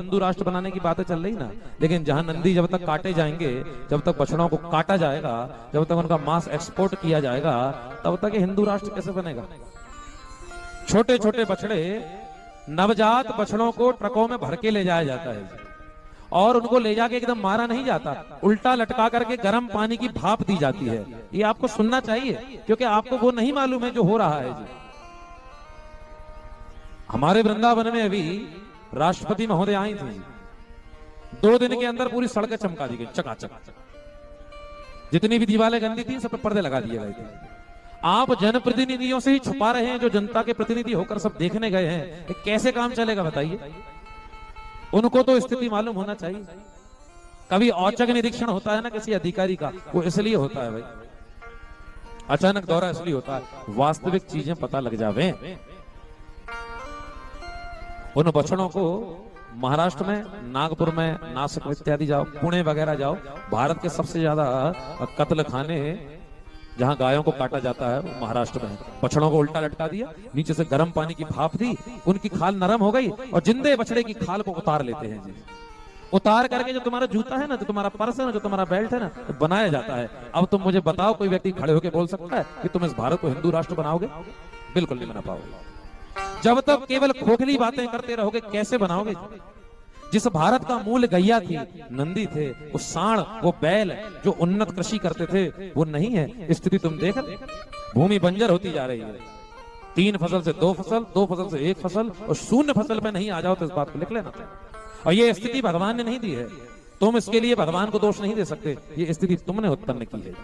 हिंदू राष्ट्र बनाने की बातें चल रही ना, लेकिन जहां नंदी जब तक काटे जाएंगे, जब तक बछड़ों को काटा जाएगा, जब तक उनका मांस एक्सपोर्ट किया जाएगा, तब तक ये हिंदू राष्ट्र कैसे बनेगा। छोटे छोटे बछड़े, नवजात बछड़ों को ट्रकों में भर के ले जाया जाता है और उनको ले जाके एकदम मारा नहीं जाता, उल्टा लटका करके गर्म पानी की भाप दी जाती है। ये आपको सुनना चाहिए, क्योंकि आपको वो नहीं मालूम है जो हो रहा है जी। हमारे वृंदावन में अभी राष्ट्रपति महोदय आई थी, 2 दिन के अंदर पूरी सड़कें चमका दी गई, चकाचक। जितनी भी दीवारें गंदी थी सब पे पर्दे लगा दिए गए थे। आप जनप्रतिनिधियों से ही छुपा रहे हैं, जो जनता के प्रतिनिधि होकर सब देखने गए हैं, कैसे काम चलेगा बताइए। उनको तो स्थिति मालूम होना चाहिए। कभी औचक निरीक्षण होता है ना किसी अधिकारी का, वो इसलिए होता है भाई, अचानक दौरा इसलिए होता है, वास्तविक चीजें पता लग जावे। उन बछड़ों को महाराष्ट्र में, नागपुर में, नासिक इत्यादि जाओ, पुणे वगैरह जाओ, भारत के सबसे ज्यादा कत्ल खाने जहां गायों को काटा जाता है वो महाराष्ट्र में। बछड़ों को उल्टा लटका दिया, नीचे से गर्म पानी की भाप दी, उनकी खाल नरम हो गई और जिंदे बछड़े की खाल को उतार लेते हैं जी। उतार करके जो तुम्हारा जूता है ना, जो तुम्हारा पर्स है ना, जो तुम्हारा बेल्ट है ना, तो बनाया जाता है। अब तुम मुझे बताओ, कोई व्यक्ति खड़े होकर बोल सकता है कि तुम इस भारत को हिंदू राष्ट्र बनाओगे? बिल्कुल नहीं बना पाओगे। जब तक केवल खोखली बातें करते रहोगे, कैसे बनाओगे? जिस भारत का मूल गैया थी, नंदी थे, वो सांड, वो बैल जो उन्नत कृषि करते थे, वो नहीं है। स्थिति तुम देख, भूमि बंजर होती जा रही है। 3 फसल से 2 फसल, 2 फसल से 1 फसल, और 0 फसल पे नहीं आ जाओ तो इस बात को लिख लेना। और ये स्थिति भगवान ने नहीं दी है, तुम इसके लिए भगवान को दोष नहीं दे सकते, ये स्थिति तुमने उत्पन्न की है।